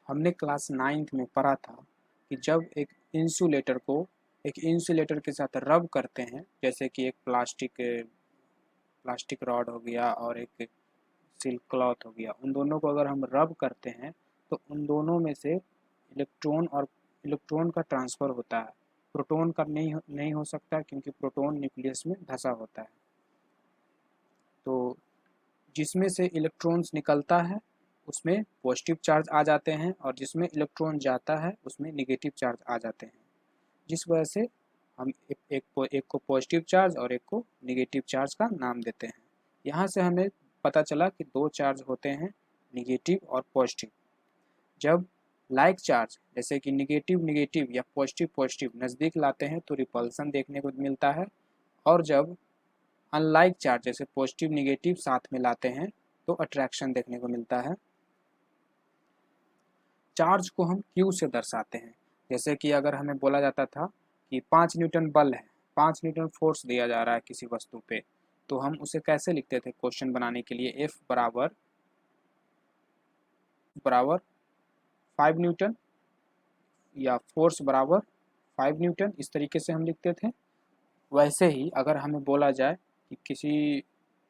हमने class 9th में पढ़ा था कि जब एक इंसुलेटर के साथ रब करते हैं, जैसे कि एक प्लास्टिक रॉड हो गया और एक सिल्क क्लॉथ हो गया, उन दोनों को अगर हम रब करते हैं तो उन दोनों में से इलेक्ट्रॉन का ट्रांसफ़र होता है। प्रोटॉन का नहीं हो सकता, क्योंकि प्रोटॉन न्यूक्लियस में धंसा होता है। तो जिसमें से इलेक्ट्रॉन्स निकलता है उसमें पॉजिटिव चार्ज आ जाते हैं, और जिसमें इलेक्ट्रॉन जाता है उसमें नेगेटिव चार्ज आ जाते हैं। जिस वजह से हम एक को पॉजिटिव चार्ज और एक को नेगेटिव चार्ज का नाम देते हैं। यहाँ से हमें पता चला कि दो चार्ज होते हैं, नेगेटिव और पॉजिटिव। जब लाइक चार्ज जैसे कि नेगेटिव नेगेटिव या पॉजिटिव पॉजिटिव नज़दीक लाते हैं तो रिपल्सन देखने को मिलता है, और जब अनलाइक चार्ज जैसे पॉजिटिव नेगेटिव साथ में लाते हैं तो अट्रैक्शन देखने को मिलता है। चार्ज को हम क्यू से दर्शाते हैं। जैसे कि अगर हमें बोला जाता था कि 5 न्यूटन बल है, 5 न्यूटन फोर्स दिया जा रहा है किसी वस्तु पे, तो हम उसे कैसे लिखते थे क्वेश्चन बनाने के लिए? F बराबर 5 न्यूटन या फोर्स बराबर 5 न्यूटन, इस तरीके से हम लिखते थे। वैसे ही अगर हमें बोला जाए कि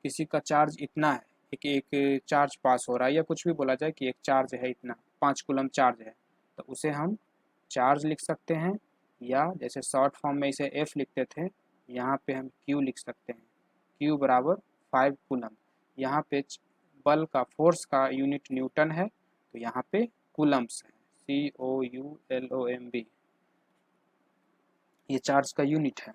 किसी का चार्ज इतना है, एक चार्ज पास हो रहा है, या कुछ भी बोला जाए कि एक चार्ज है इतना, 5 कूलम चार्ज है, तो उसे हम चार्ज लिख सकते हैं, या जैसे शॉर्ट फॉर्म में इसे F लिखते थे, यहाँ पे हम Q लिख सकते हैं। Q बराबर 5 कूलम। यहाँ पे बल का फोर्स का यूनिट न्यूटन है, तो यहाँ पे कूलम्स है, COULOMB, ये चार्ज का यूनिट है।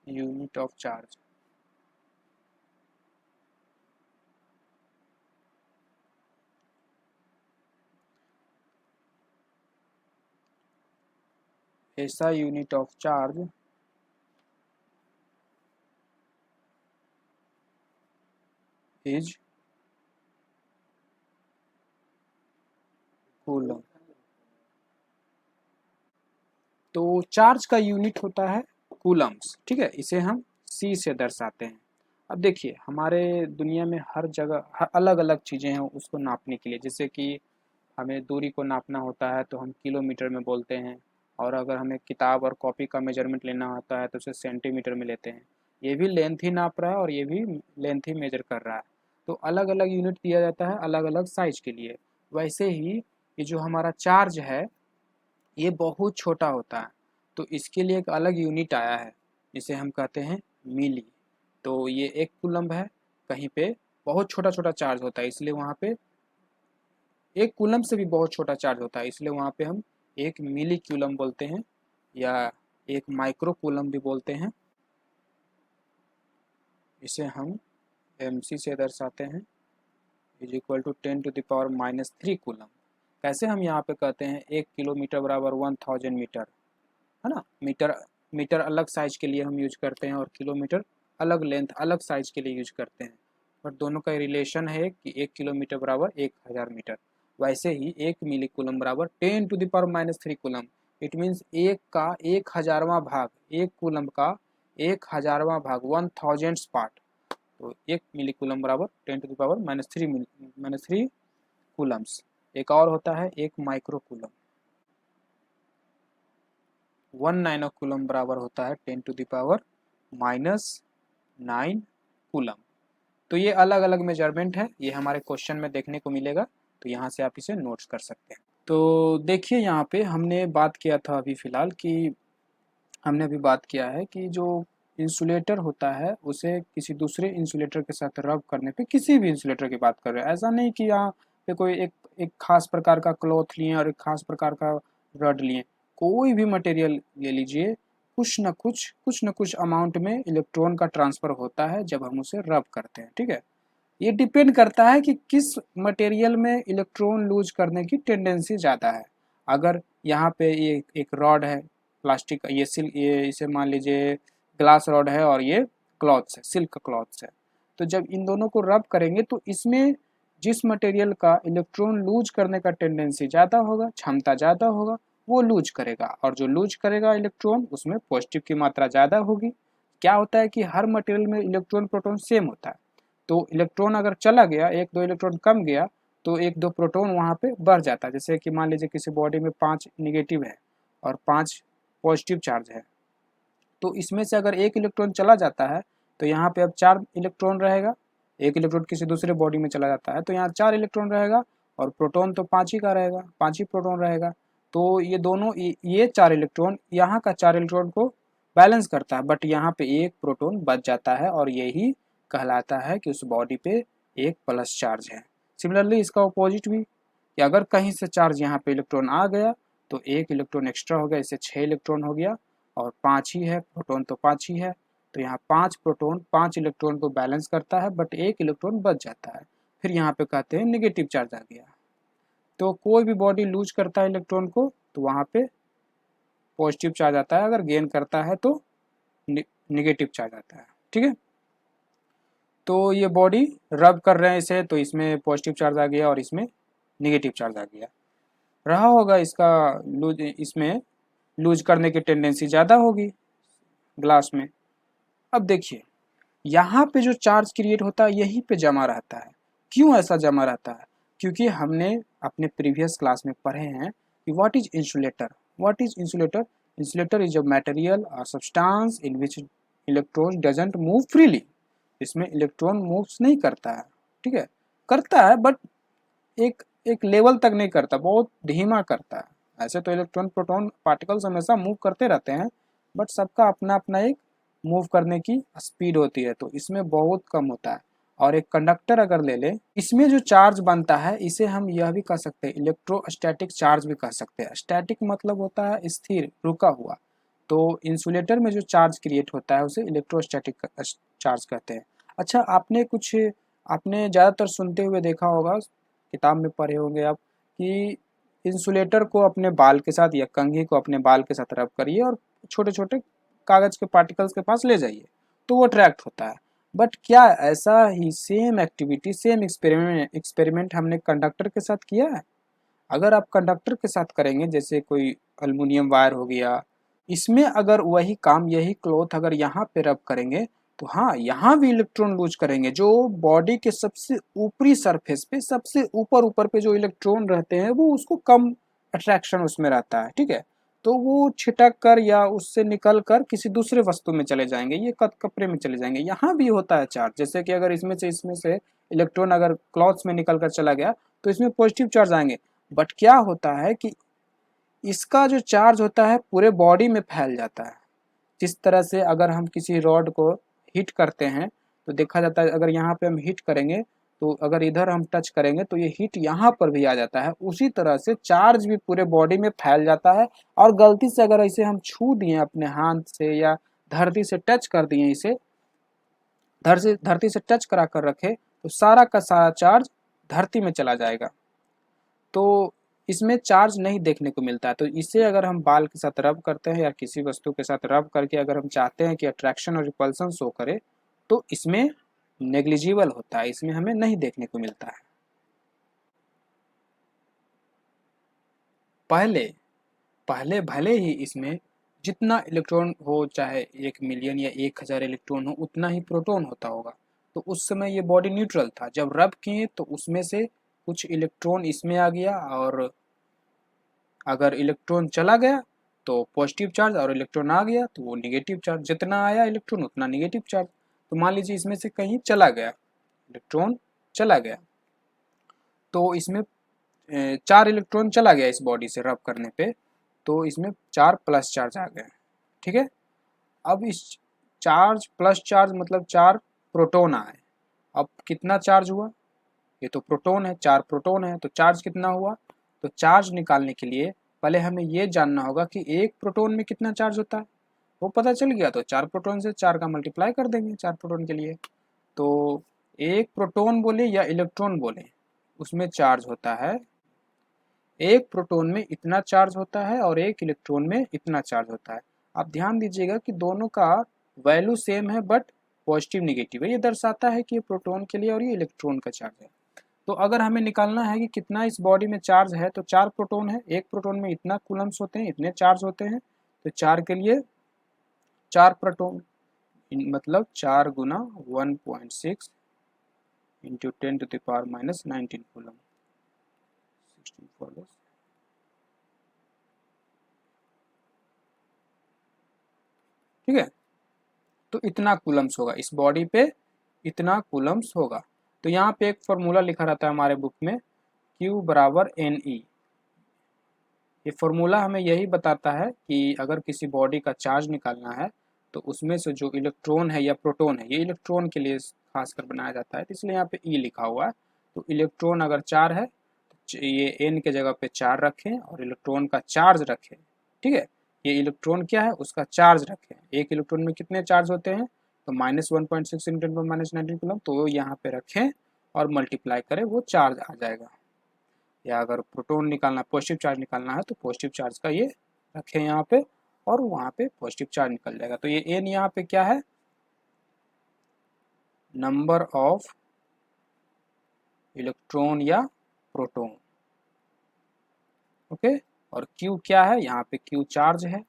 यूनिट ऑफ चार्ज ऐसा unit of charge is coulomb. तो चार्ज का यूनिट होता है कूलम्स, ठीक है, इसे हम C से दर्शाते हैं। अब देखिए, हमारे दुनिया में हर जगह अलग अलग चीज़ें हैं उसको नापने के लिए। जैसे कि हमें दूरी को नापना होता है तो हम किलोमीटर में बोलते हैं, और अगर हमें किताब और कॉपी का मेजरमेंट लेना होता है तो उसे सेंटीमीटर में लेते हैं। ये भी लेंथ ही नाप रहा है और ये भी लेंथ ही मेजर कर रहा है। तो अलग अलग यूनिट दिया जाता है अलग अलग साइज के लिए। वैसे ही ये जो हमारा चार्ज है ये बहुत छोटा होता है, तो इसके लिए एक अलग यूनिट आया है जिसे हम कहते हैं मिली। तो ये 1 कूलम्ब है, कहीं पे बहुत छोटा छोटा चार्ज होता है, इसलिए वहाँ पे 1 कूलम्ब से भी बहुत छोटा चार्ज होता है, इसलिए वहाँ पे हम 1 मिली कूलम्ब बोलते हैं, या 1 माइक्रो कूलम्ब भी बोलते हैं। इसे हम mc से दर्शाते हैं, इज इक्वल टू 10⁻³ कूलम्ब। कैसे हम यहाँ पे कहते हैं 1 किलोमीटर बराबर 1000 मीटर, है ना। मीटर अलग साइज के लिए हम यूज करते हैं, और किलोमीटर अलग लेंथ अलग साइज के लिए यूज करते हैं, बट दोनों का रिलेशन है कि 1 किलोमीटर बराबर 1000 मीटर। वैसे ही 1 मिली कूलम बराबर 10⁻³ कूलम। इट मीन्स एक का 1000वां भाग, 1 कूलम का 1000वां भाग, 1000th पार्ट। तो 1 मिली कूलम बराबर 10⁻³ कूलम्स। एक और होता है 1 माइक्रो कूलम। 1 नैनो कूलम बराबर होता है 10⁻⁹ कूलम। तो ये अलग अलग मेजरमेंट है, ये हमारे क्वेश्चन में देखने को मिलेगा, तो यहाँ से आप इसे नोट्स कर सकते हैं। तो देखिए, यहाँ पे हमने बात किया था अभी फ़िलहाल कि हमने अभी बात किया है कि जो इंसुलेटर होता है उसे किसी दूसरे इंसुलेटर के साथ रब करने पे, किसी भी इंसुलेटर की बात कर रहे हैं, ऐसा नहीं कि यहाँ पे कोई एक खास प्रकार का क्लॉथ लिए और एक खास प्रकार का रड लिए, कोई भी मटेरियल ले लीजिए, कुछ न कुछ अमाउंट में इलेक्ट्रॉन का ट्रांसफ़र होता है जब हम उसे रब करते हैं, ठीक है। ये डिपेंड करता है कि किस मटेरियल में इलेक्ट्रॉन लूज करने की टेंडेंसी ज़्यादा है। अगर यहाँ पे ये एक रॉड है प्लास्टिक, ये इसे मान लीजिए ग्लास रॉड है, और ये क्लॉथ्स है, सिल्क क्लॉथ्स है, तो जब इन दोनों को रब करेंगे तो इसमें जिस मटेरियल का इलेक्ट्रॉन लूज करने का टेंडेंसी ज़्यादा होगा, क्षमता ज़्यादा होगा, वो लूज करेगा, और जो लूज करेगा इलेक्ट्रॉन उसमें पॉजिटिव की मात्रा ज़्यादा होगी। क्या होता है कि हर मटेरियल में इलेक्ट्रॉन प्रोटॉन सेम होता है, तो इलेक्ट्रॉन अगर चला गया, एक दो इलेक्ट्रॉन कम गया, तो एक दो प्रोटॉन वहाँ पे बढ़ जाता है। जैसे कि मान लीजिए किसी बॉडी में 5 निगेटिव है और 5 पॉजिटिव चार्ज है, तो इसमें से अगर एक इलेक्ट्रॉन चला जाता है तो यहाँ पे अब 4 इलेक्ट्रॉन रहेगा। एक इलेक्ट्रॉन किसी दूसरे बॉडी में चला जाता है तो यहाँ 4 इलेक्ट्रॉन रहेगा, और प्रोटॉन तो 5 ही का रहेगा, 5 ही प्रोटॉन रहेगा। तो ये दोनों ये 4 इलेक्ट्रॉन यहाँ का 4 इलेक्ट्रॉन को बैलेंस करता है, बट यहाँ पे एक प्रोटॉन बच जाता है, और यही कहलाता है कि उस बॉडी पे एक प्लस चार्ज है। सिमिलरली इसका अपोजिट भी, कि अगर कहीं से चार्ज यहाँ पे इलेक्ट्रॉन आ गया तो एक इलेक्ट्रॉन एक्स्ट्रा हो गया, इससे 6 इलेक्ट्रॉन हो गया, और 5 ही है, प्रोटॉन तो 5 ही है, तो यहाँ 5 प्रोटॉन 5 इलेक्ट्रॉन को बैलेंस करता है, बट एक इलेक्ट्रॉन बच जाता है। फिर यहाँ पे कहते हैं नेगेटिव चार्ज आ गया। तो कोई भी बॉडी लूज करता है इलेक्ट्रॉन को तो वहाँ पे पॉजिटिव चार्ज आता है, अगर गेन करता है तो नेगेटिव चार्ज आता है। ठीक है, तो ये बॉडी रब कर रहे हैं इसे, तो इसमें पॉजिटिव चार्ज आ गया और इसमें नेगेटिव चार्ज आ गया। रहा होगा इसका लूज, इसमें लूज करने की टेंडेंसी ज़्यादा होगी ग्लास में। अब देखिए यहाँ पे जो चार्ज क्रिएट होता है यहीं पे जमा रहता है। क्यों ऐसा जमा रहता है? क्योंकि हमने अपने प्रीवियस क्लास में पढ़े हैं कि what is insulator. What is insulator? Insulator is a material और substance in which electron doesn't move freely. इसमें इलेक्ट्रॉन मूव्स नहीं करता है, ठीक है, करता है बट एक एक लेवल तक नहीं करता, बहुत धीमा करता है। ऐसे तो इलेक्ट्रॉन प्रोटॉन पार्टिकल्स हमेशा मूव करते रहते हैं, बट सबका अपना अपना एक मूव करने की स्पीड होती है, तो इसमें बहुत कम होता है। और एक कंडक्टर अगर ले लें, इसमें जो चार्ज बनता है इसे हम यह भी कह सकते हैं इलेक्ट्रोस्टैटिक चार्ज भी कह सकते हैं। स्टैटिक मतलब होता है स्थिर, रुका हुआ। तो इंसुलेटर में जो चार्ज क्रिएट होता है उसे इलेक्ट्रोस्टैटिक चार्ज कहते हैं। अच्छा, आपने ज़्यादातर सुनते हुए देखा होगा, किताब में पढ़े होंगे आप, कि इंसुलेटर को अपने बाल के साथ या कंघी को अपने बाल के साथ रब करिए और छोटे छोटे कागज के पार्टिकल्स के पास ले जाइए तो वो अट्रैक्ट होता है। बट क्या ऐसा ही सेम एक्टिविटी, सेम एक्सपेरिमेंट हमने कंडक्टर के साथ किया है? अगर आप कंडक्टर के साथ करेंगे, जैसे कोई अल्युमिनियम वायर हो गया, इसमें अगर वही काम यही क्लॉथ अगर यहाँ पे रब करेंगे तो हाँ, यहाँ भी इलेक्ट्रॉन लूज करेंगे। जो बॉडी के सबसे ऊपरी सरफेस पे, सबसे ऊपर ऊपर पे जो इलेक्ट्रॉन रहते हैं वो उसको कम अट्रैक्शन उसमें रहता है, ठीक है, तो वो छिटक कर या उससे निकल कर किसी दूसरे वस्तु में चले जाएंगे, ये कपड़े में चले जाएंगे। यहाँ भी होता है चार्ज, जैसे कि अगर इसमें से इलेक्ट्रॉन अगर क्लॉथ्स में निकल कर चला गया तो इसमें पॉजिटिव चार्ज आएंगे। बट क्या होता है कि इसका जो चार्ज होता है पूरे बॉडी में फैल जाता है। जिस तरह से अगर हम किसी रॉड को हीट करते हैं तो देखा जाता है, अगर यहाँ पे हम हीट करेंगे तो अगर इधर हम टच करेंगे तो ये हीट यहाँ पर भी आ जाता है। उसी तरह से चार्ज भी पूरे बॉडी में फैल जाता है, और गलती से अगर इसे हम छू दिए अपने हाथ से या धरती से टच कर दिए, इसे धरती से टच करा कर रखे तो सारा का सारा चार्ज धरती में चला जाएगा। तो इसमें चार्ज नहीं देखने को मिलता है। तो इसे अगर हम बाल के साथ रब करते हैं या किसी वस्तु के साथ रब करके अगर हम चाहते हैं कि अट्रैक्शन और रिपल्सन शो करे तो इसमें नेग्लिजिबल होता है, इसमें हमें नहीं देखने को मिलता है। पहले पहले भले ही इसमें जितना इलेक्ट्रॉन हो, चाहे 1 मिलियन या 1,000 इलेक्ट्रॉन हो, उतना ही प्रोटॉन होता होगा, तो उस समय ये बॉडी न्यूट्रल था। जब रब किए तो उसमें से कुछ इलेक्ट्रॉन इसमें आ गया, और अगर इलेक्ट्रॉन चला गया तो पॉजिटिव चार्ज, और इलेक्ट्रॉन आ गया तो वो निगेटिव चार्ज। जितना आया इलेक्ट्रॉन उतना निगेटिव चार्ज। तो मान लीजिए इसमें से कहीं चला गया, इलेक्ट्रॉन चला गया, तो इसमें 4 इलेक्ट्रॉन चला गया इस बॉडी से रब करने पे, तो इसमें 4 प्लस चार्ज आ गए, ठीक है। अब इस चार्ज प्लस चार्ज मतलब 4 प्रोटॉन आए। अब कितना चार्ज हुआ? ये तो प्रोटॉन है, 4 प्रोटॉन है, तो चार्ज कितना हुआ? तो चार्ज निकालने के लिए पहले हमें ये जानना होगा कि एक प्रोटॉन में कितना चार्ज होता है। वो पता चल गया तो 4 प्रोटॉन से 4 का मल्टीप्लाई कर देंगे 4 प्रोटॉन के लिए। तो एक प्रोटॉन बोले या इलेक्ट्रॉन बोले, उसमें चार्ज होता है, एक प्रोटॉन में इतना चार्ज होता है और एक इलेक्ट्रॉन में इतना चार्ज होता है। आप ध्यान दीजिएगा कि दोनों का वैल्यू सेम है, बट पॉजिटिव निगेटिव है, ये दर्शाता है कि ये प्रोटॉन के लिए और ये इलेक्ट्रॉन का चार्ज है। तो अगर हमें निकालना है कि कितना इस बॉडी में चार्ज है, तो 4 प्रोटॉन है, एक प्रोटॉन में इतना कूलम्स होते हैं, इतने चार्ज होते हैं, तो 4 के लिए 4 प्रोटॉन मतलब 4 गुना 1.6 इंटू 10⁻⁻19 कूलम, 16 ठीक है। तो इतना कूलम्स होगा इस बॉडी पे, इतना कूलम्स होगा। तो यहाँ पे एक फॉर्मूला लिखा रहता है हमारे बुक में, Q बराबर Ne। ये फॉर्मूला हमें यही बताता है कि अगर किसी बॉडी का चार्ज निकालना है तो उसमें से जो इलेक्ट्रॉन है या प्रोटॉन है, ये इलेक्ट्रॉन के लिए खासकर बनाया जाता है, तो इसलिए यहाँ पे E लिखा हुआ है। तो इलेक्ट्रॉन अगर 4 है तो ये N के जगह पे 4 रखें और इलेक्ट्रॉन का चार्ज रखें, ठीक है। ये इलेक्ट्रॉन क्या है, उसका चार्ज रखें। एक इलेक्ट्रॉन में कितने चार्ज होते हैं, तो -1.6 × 10⁻⁻19 कूलम, तो यहाँ पे रखें और मल्टीप्लाई करें, वो चार्ज आ जाएगा। या अगर प्रोटॉन निकालना, पॉजिटिव चार्ज निकालना है, तो पॉजिटिव चार्ज का ये रखें यहाँ पे और वहाँ पे पॉजिटिव चार्ज निकल जाएगा। तो ये N यहाँ पे क्या है, नंबर ऑफ इलेक्ट्रॉन या प्रोटॉन, ओके। और Q क्या है, यहाँ पे Q चार्ज है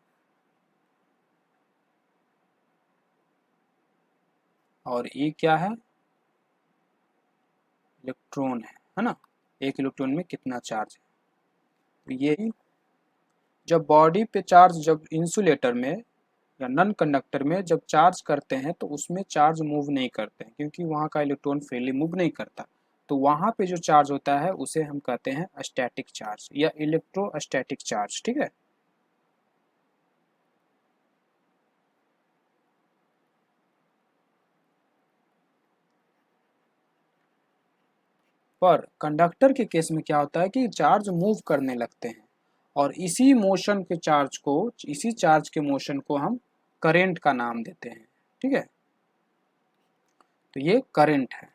और E क्या है, इलेक्ट्रॉन है ना, एक इलेक्ट्रॉन में कितना चार्ज है। तो ये जब बॉडी पे चार्ज, जब इंसुलेटर में या नॉन कंडक्टर में जब चार्ज करते हैं तो उसमें चार्ज मूव नहीं करते हैं, क्योंकि वहाँ का इलेक्ट्रॉन फ्रीली मूव नहीं करता। तो वहाँ पे जो चार्ज होता है उसे हम कहते हैं स्टैटिक चार्ज या इलेक्ट्रोस्टैटिक चार्ज, ठीक है। पर कंडक्टर के केस में क्या होता है कि चार्ज मूव करने लगते हैं और इसी मोशन के चार्ज को, इसी चार्ज के मोशन को हम करंट का नाम देते हैं, ठीक है। तो ये करंट है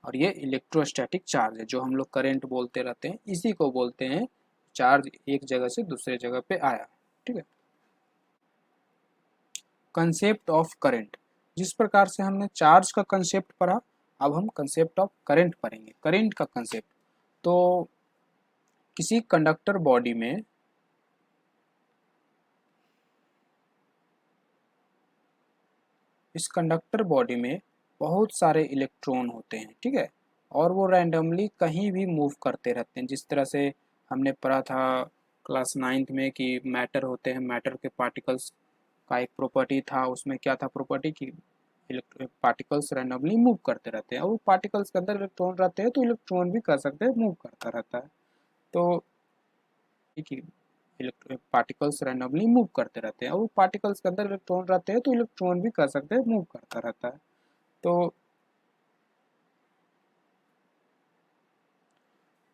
और ये इलेक्ट्रोस्टैटिक चार्ज है, जो हम लोग करंट बोलते रहते हैं, इसी को बोलते हैं चार्ज एक जगह से दूसरे जगह पे आया, ठीक है। कंसेप्ट ऑफ करंट, जिस प्रकार से हमने चार्ज का कंसेप्ट पढ़ा, अब हम कंसेप्ट ऑफ करंट पढ़ेंगे, करंट का कंसेप्ट। तो किसी कंडक्टर बॉडी में इस कंडक्टर बॉडी में बहुत सारे इलेक्ट्रॉन होते हैं, ठीक है, और वो रैंडमली कहीं भी मूव करते रहते हैं। जिस तरह से हमने पढ़ा था क्लास 9th में कि मैटर होते हैं, मैटर के पार्टिकल्स का एक प्रॉपर्टी था, उसमें क्या था प्रॉपर्टी कि पार्टिकल्स रैंडमली मूव करते रहते हैं और वो पार्टिकल्स के अंदर इलेक्ट्रॉन रहते हैं, तो इलेक्ट्रॉन भी कर सकते हैं, मूव करता रहता है। तो पार्टिकल्स रैंडमली मूव करते रहते हैं और वो पार्टिकल्स के अंदर इलेक्ट्रॉन रहते हैं, तो इलेक्ट्रॉन भी कर सकते हैं, मूव करता रहता है। तो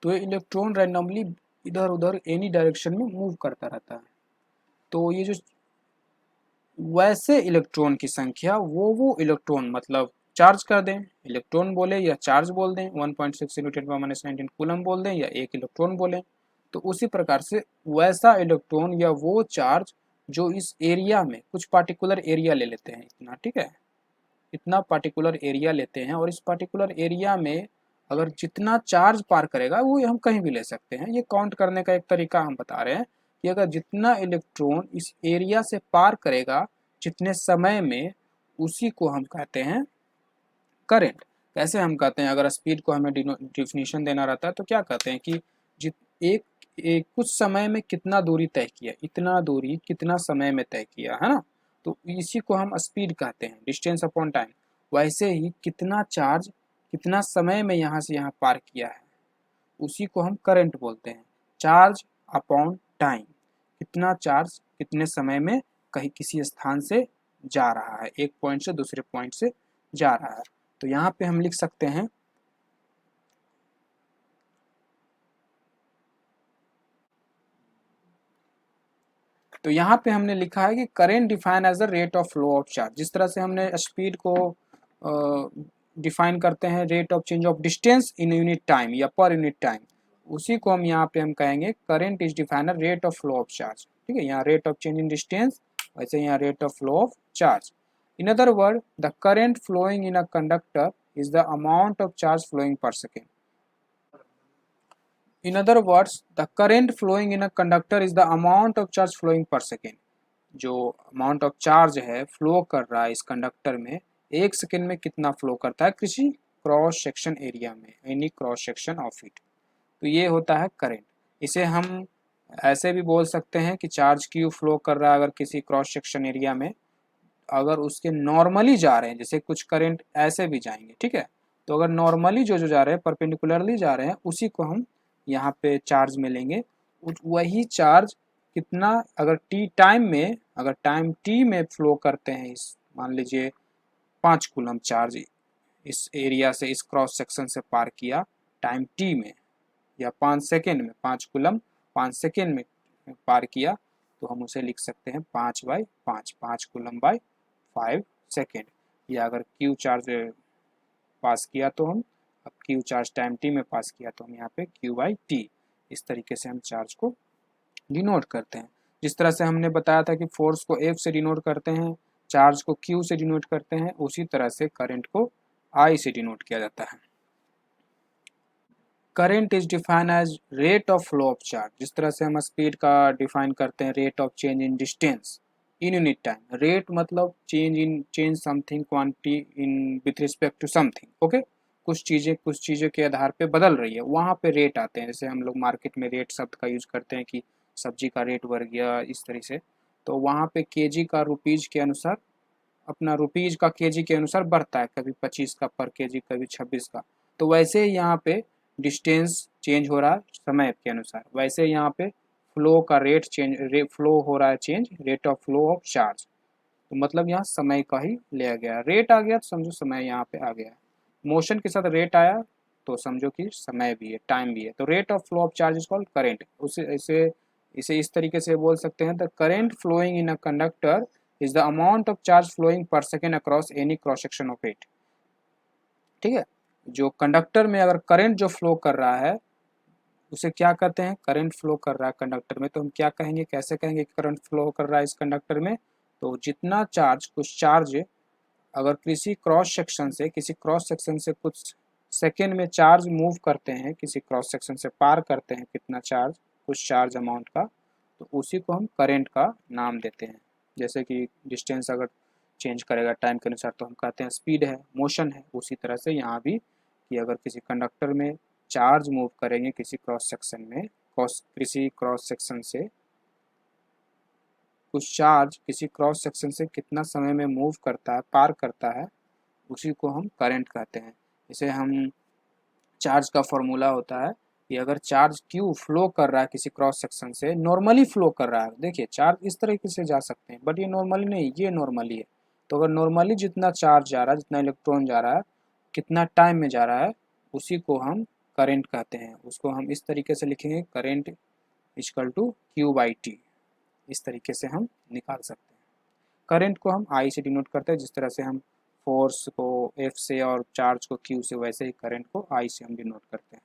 ये इलेक्ट्रॉन रैंडमली इधर उधर एनी डायरेक्शन में मूव करता रहता है। तो ये जो वैसे इलेक्ट्रॉन की संख्या, वो इलेक्ट्रॉन मतलब चार्ज कर दें, इलेक्ट्रॉन बोले या चार्ज बोल दें, 1.6 × 10⁻⁻19 कूलम बोल दें या एक इलेक्ट्रॉन बोलें, तो उसी प्रकार से वैसा इलेक्ट्रॉन या वो चार्ज जो इस एरिया में, कुछ पार्टिकुलर एरिया ले लेते हैं इतना, ठीक है, इतना पार्टिकुलर एरिया लेते हैं और इस पार्टिकुलर एरिया में अगर जितना चार्ज पार करेगा वो हम कहीं भी ले सकते हैं। ये काउंट करने का एक तरीका हम बता रहे हैं कि अगर जितना इलेक्ट्रॉन इस एरिया से पार करेगा जितने समय में, उसी को हम कहते हैं करंट। कैसे हम कहते हैं, अगर स्पीड को हमें डिफिनीशन देना रहता है तो क्या कहते हैं कि जित एक कुछ समय में कितना दूरी तय किया, इतना दूरी कितना समय में तय किया, है ना, तो इसी को हम स्पीड कहते हैं, डिस्टेंस अपॉन टाइम। वैसे ही कितना चार्ज कितना समय में यहाँ से यहाँ पार किया है, उसी को हम करंट बोलते हैं, चार्ज अपॉन टाइम। कितना चार्ज कितने समय में कहीं किसी स्थान से जा रहा है, एक पॉइंट से दूसरे पॉइंट से जा रहा है। तो यहाँ पे हम लिख सकते हैं तो यहाँ पे हमने लिखा है कि current define as the rate of flow of charge. जिस तरह से हमने स्पीड को डिफाइन करते हैं rate of change of distance in unit time या पर यूनिट टाइम, उसी को हम यहाँ पे हम कहेंगे current is define rate of flow of charge, ठीक है। यहाँ rate of change in distance, वैसे यहाँ rate of flow of charge. In other words, the current flowing in a conductor is the amount of charge flowing per second. In other words, the current flowing in a conductor is the amount of charge flowing per second. जो amount of charge है flow कर रहा है इस conductor में, एक second में कितना फ्लो करता है किसी क्रॉस सेक्शन एरिया में, any cross section of it. तो ये होता है करंट। इसे हम ऐसे भी बोल सकते हैं कि चार्ज क्यू फ्लो कर रहा है अगर किसी क्रॉस सेक्शन एरिया में, अगर उसके नॉर्मली जा रहे हैं, जैसे कुछ करंट ऐसे भी जाएंगे, ठीक है, तो अगर नॉर्मली जो जो जा रहे हैं परपेंडिकुलरली जा रहे हैं उसी को हम यहाँ पे चार्ज में लेंगे। वही चार्ज कितना अगर टी टाइम में, अगर टाइम टी में फ्लो करते हैं, इस मान लीजिए 5 कूलम चार्ज इस एरिया से इस क्रॉस सेक्शन से पार किया टाइम टी में, या 5 सेकेंड में, 5 कूलम 5 सेकेंड में पार किया, तो हम उसे लिख सकते हैं 5/5, 5 कूलम बाय 5 सेकेंड। या अगर क्यू चार्ज पास किया तो हम, अब क्यू चार्ज टाइम टी में पास किया तो हम यहाँ पे Q/T, इस तरीके से हम चार्ज को डिनोट करते हैं। जिस तरह से हमने बताया था कि फोर्स को F से डिनोट करते हैं, चार्ज को Q से डिनोट करते हैं, उसी तरह से करंट को I से डिनोट किया जाता है। Current is define as rate of flow of charge. जिस तरह से हम स्पीड का डिफाइन करते हैं rate of change in distance in unit time. Rate मतलब change something quantity in with respect to something, okay, कुछ चीज़ें के आधार पे बदल रही है, वहाँ पे रेट आते हैं। जैसे हम लोग मार्केट में रेट शब्द का यूज करते हैं कि सब्जी का रेट बढ़ गया, इस तरह से, तो वहाँ पे केजी का रुपीज़ के अनुसार, अपना रुपीज़ का केजी के अनुसार बढ़ता है, कभी 25 का पर केजी, कभी 26 का। तो वैसे ही यहाँ पे डिस्टेंस चेंज हो रहा है समय के अनुसार, वैसे यहाँ पे फ्लो का रेट फ्लो हो रहा है change, rate of flow of charge. तो मतलब यहाँ समय का ही लिया गया, रेट आ गया तो समझो समय यहाँ पे आ गया, मोशन के साथ रेट आया तो समझो कि समय भी है, टाइम भी है। तो rate of flow of charge is called current. उसे इसे इस तरीके से बोल सकते हैं, the current flowing in a conductor is the amount of charge flowing per second across any cross section of it. ठीक है, जो कंडक्टर में अगर करंट जो फ्लो कर रहा है उसे क्या कहते हैं, करंट फ्लो कर रहा है कंडक्टर में, तो हम क्या कहेंगे, कैसे कहेंगे कि करंट फ्लो कर रहा है इस कंडक्टर में। तो जितना चार्ज, कुछ चार्ज अगर किसी क्रॉस सेक्शन से कुछ सेकेंड में चार्ज मूव करते हैं, किसी क्रॉस सेक्शन से पार करते हैं कितना चार्ज, कुछ चार्ज अमाउंट का, तो उसी को हम करंट का नाम देते हैं। जैसे कि डिस्टेंस अगर चेंज करेगा टाइम के अनुसार तो हम कहते हैं स्पीड है, मोशन है। उसी तरह से यहाँ भी कि अगर किसी कंडक्टर में चार्ज मूव करेंगे किसी क्रॉस सेक्शन से कुछ चार्ज किसी क्रॉस सेक्शन से कितना समय में मूव करता है, पार करता है, उसी को हम करंट कहते हैं। इसे हम चार्ज का फॉर्मूला होता है कि अगर चार्ज क्यू फ्लो कर रहा है किसी क्रॉस सेक्शन से, नॉर्मली फ्लो कर रहा है, देखिए चार्ज इस तरीके से जा सकते हैं बट ये नॉर्मली नहीं, ये नॉर्मली है। तो अगर नॉर्मली जितना चार्ज जा रहा है, जितना इलेक्ट्रॉन जा रहा है, कितना टाइम में जा रहा है, उसी को हम करंट कहते हैं। उसको हम इस तरीके से लिखेंगे, करंट इक्वल टू Q/T, इस तरीके से हम निकाल सकते हैं। करंट को हम I से डिनोट करते हैं, जिस तरह से हम फोर्स को F से और चार्ज को Q से, वैसे ही करंट को I से हम डिनोट करते हैं।